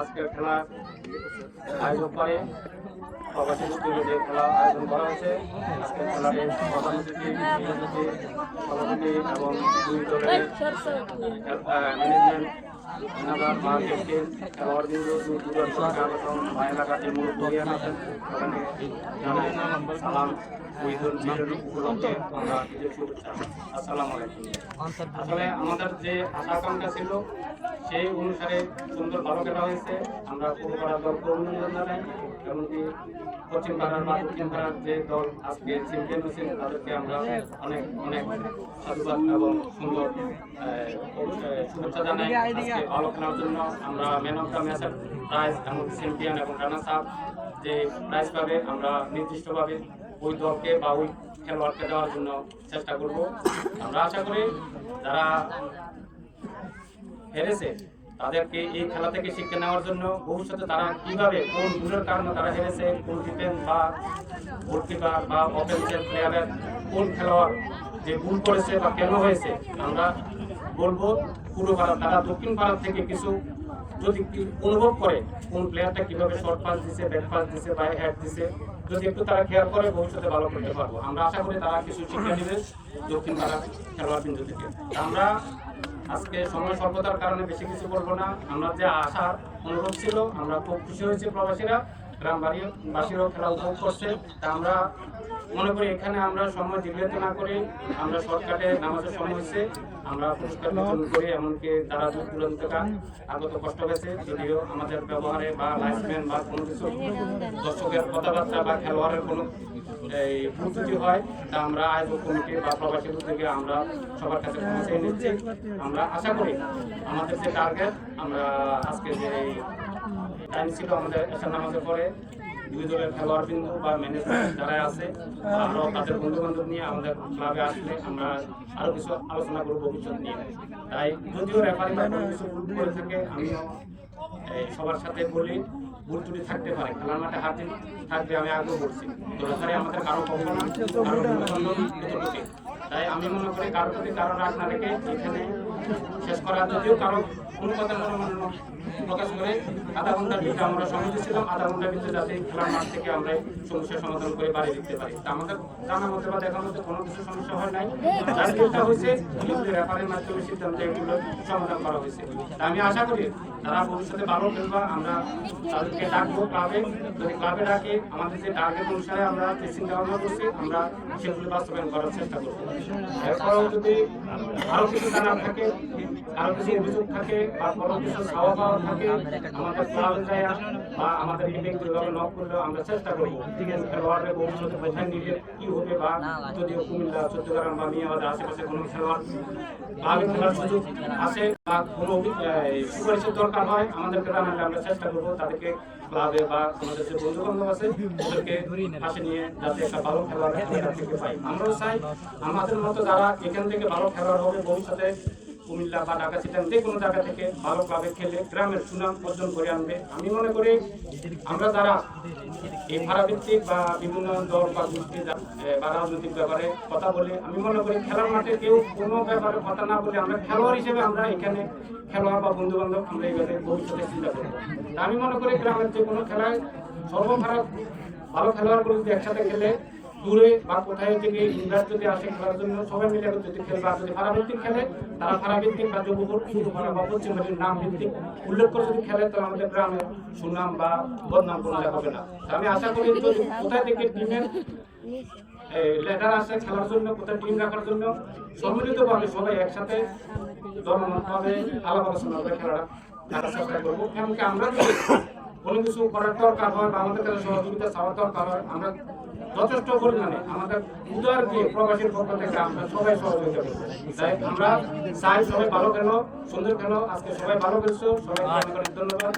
আজকের খেলা আয়োজন করে প্রবাসী উদ্যোগে যে খেলা আয়োজন করা হয়েছে। আজকের খেলার প্রধান অতিথি, সভাপতি এবং দুই দলের ম্যানেজমেন্ট খেলোয়াড়বৃন্দ এলাকাতে ওখানে সালাম উপলক্ষে আমরা শুভেচ্ছা। আসসালামু আলাইকুম। আসলে আমাদের যে আশা আকাঙ্ক্ষা ছিল সেই অনুসারে সুন্দর ভালো খেলা হয়েছে। আমরা পুরোপাড়া দলকে অভিনন্দন জানাই, এমনকি পশ্চিম পাড়ার বা দক্ষিণ পাড়ার যে দল আজকে চ্যাম্পিয়ন হয়েছে তাদেরকে আমরা অনেক অনেক সাধুবাদ এবং সুন্দর শুভেচ্ছা জানাই। আজকে ভালো খেলার জন্য আমরা ম্যান অফ দ্য ম্যাচের প্রাইজ এবং চ্যাম্পিয়ন এবং রানার্স আপ যে প্রাইজ পাবে আমরা নির্দিষ্টভাবে ওই দলকে বা ওই খেলোয়াড়কে দেওয়ার জন্য চেষ্টা করব। আমরা আশা করি যারা হেরেছে তাদেরকে এই খেলা থেকে শিক্ষা নেওয়ার জন্য ভবিষ্যতে তারা কিভাবে কোন ভুলের কারণে তারা হেরেছে, কোন ডিফেন্স বা গোলকিপার বা অফেন্সিভ প্লেয়ারের কোন খেলোয়াড় যে ভুল করেছে বা কেন হয়েছে আমরা বলবো পুরো পাড়া তারা দক্ষিণ পাড়া থেকে কিছু যদি অনুভব করে কোন প্লেয়ারটা কিভাবে শর্ট পাস দিছে, ব্যাক পাস দিছে বা হেড দিছে, যদি একটু তারা খেয়াল করে ভবিষ্যতে ভালো করতে পারবো। আমরা আশা করি তারা কিছু শিক্ষা নেবে দক্ষিণ পাড়া খেলোয়াড়বৃন্দ থেকে। আমরা আজকে সময় স্বল্পতার কারণে বেশি কিছু বলবো না। আমরা যে আশার অনুভব ছিল আমরা খুব খুশি হয়েছি, প্রবাসীরা গ্রামবাসীরাও খেলা উপভোগ করছে। তা আমরা মনে করি এখানে আমরা সময় দীর্ঘায়িত না করে আমরা শর্টকাটে নামাজের সময় হয়েছে আমরা পুরস্কার বিতরণ করি, এমনকি তারা দূর দূরান্ত থেকে আগত কষ্ট পেয়েছে, যদিও আমাদের ব্যবহারে বা লাইফম্যান বা কোনো কিছু দর্শকের কথাবার্তা বা খেলোয়াড়ের কোনো এই ভুল হয় তা আমরা আয়োজক কমিটি বা প্রবাসী উদ্যোগে আমরা সবার কাছে পৌঁছে নিচ্ছি। আমরা আশা করি আমাদের যে টার্গেট আমরা আজকে যে টাইম ছিল আমাদের এশার নামাজের পরে দুই দলের খেলোয়াড়বৃন্দ বা ম্যানেজমেন্ট যারা আছে আরও তাদের বন্ধু বান্ধব নিয়ে আমাদের ক্লাবে আসলে আমরা আরও কিছু আলোচনা করব ভবিষ্যৎ নিয়ে। তাই যদিও রেফারি বা কোনো কিছু ভুল করে থাকে আমিও সবার সাথে বলি ভুল ত্রুটি থাকতে পারে, খেলার মাঠে হাত থাকবে আমি আগেও বলছি, তো রেফারি আমাদের কারো কখনো তাই আমি মনে করি কারোর প্রতি কারো রাগ না রেখে এখানে শেষ করা, যদিও কারো কোনো কথা মনোমান্য প্রকাশ করে আধা ঘন্টার ভিতরে আমরা সময় দিয়েছিলাম, আধা ঘন্টার ভিতরে যাতে খেলার মাঠ থেকে আমরা সমস্যার সমাধান করে বাড়ি দিতে পারি। তা আমাদের জানার মধ্যে বা দেখার মধ্যে কোনো কিছু সমস্যা হয় নাই, যার যেটা হয়েছে রেফারির মাধ্যমে সিদ্ধান্ত এগুলো সমাধান করা হয়েছে। আমি আশা করি তারা ভবিষ্যতে ভালো খেলবা, আমরা তাদেরকে ডাকবো ক্লাবে, যদি ক্লাবে ডাকি আমাদের যে টার্গেট অনুসারে আমরা যে চিন্তা ভাবনা করছি আমরা সেগুলো বাস্তবায়ন করার চেষ্টা করবো। এরপরেও যদি আরো কিছু জানার থাকে, আরো কিছু অভিযোগ থাকে বা কোনো কিছু চাওয়া পাওয়া থাকে আমাদের ক্লাবে যায় বা আমাদের ব্যক্তিগতভাবে নক করলেও আমরা চেষ্টা করবো খেলোয়াড়ের ভবিষ্যতে কোথায় নিলে কি হবে, বা যদিও কুমিল্লা, চট্টগ্রাম বা মিয়াবাজার আশেপাশে কোনো খেলোয়াড় ক্লাবে খেলার সুযোগ আসে বা কোনো সুপারিশের দরকার হয় আমাদেরকে জানালে আমরা চেষ্টা করবো তাদেরকে ক্লাবে বা আমাদের যে বন্ধু বান্ধব আছে ওদেরকে পাশে নিয়ে যাতে একটা ভালো খেলোয়াড় থেকে পাই। আমরাও চাই আমাদের মতো যারা এখান থেকে ভালো খেলোয়াড় হবে ভবিষ্যতে কুমিল্লা বা ঢাকা সিটাং যে কোনো জায়গা থেকে ভালো ক্লাবে খেলে গ্রামের সুনাম অর্জন করে আনবে। আমি মনে করি আমরা যারা এই ভাড়াভিত্তিক বা বিভিন্ন দল বা গোষ্ঠী বা রাজনৈতিক ব্যাপারে কথা বলে আমি মনে করি খেলার মাঠে কেউ কোনো ব্যাপারে কথা না বলে আমরা খেলোয়াড় হিসেবে আমরা এখানে খেলোয়াড় বা বন্ধু বান্ধব আমরা এইভাবে ভবিষ্যতে চিন্তা করবো। আমি মনে করি গ্রামের যে কোনো খেলায় সর্বখারাপ ভালো খেলোয়াড়গুলো যদি একসাথে খেলে দূরে বা কোথায় থেকে ইন্ডাস্ট যদি আসে খেলার জন্য সবাই মিলে যদি খেলবে, আর যদি ভাড়াভিত্তিক খেলে তারা ভাড়াভিত্তিক বা যুবভাড়া বা পশ্চিমবঙ্গের নাম ভিত্তিক উল্লেখ করে যদি খেলে তাহলে আমাদের গ্রামের সুনাম বা বদনাম কোনো হবে না। আমি আশা করি যদি কোথায় থেকে টিমের লেটার আসে খেলার জন্য, কোথায় টিম রাখার জন্য সম্মিলিতভাবে সবাই একসাথে দলমতভাবে আলাপ আলোচনা করে খেলাটা খেলার চেষ্টা করবো। এমনকি আমরা যদি কোনো কিছু করার দরকার হয় বা আমাদের কাছে সহযোগিতা চাওয়ার দরকার হয় আমরা যথেষ্ট পরিমাণে আমাদের উদার দিয়ে প্রবাসীর পক্ষ থেকে আমরা সবাই সহযোগিতা করবো। তাই আমরা চাই সবাই ভালো খেলো, সুন্দর খেলো। আজকে সবাই ভালো খেলছো, সবাই ধন্যবাদ।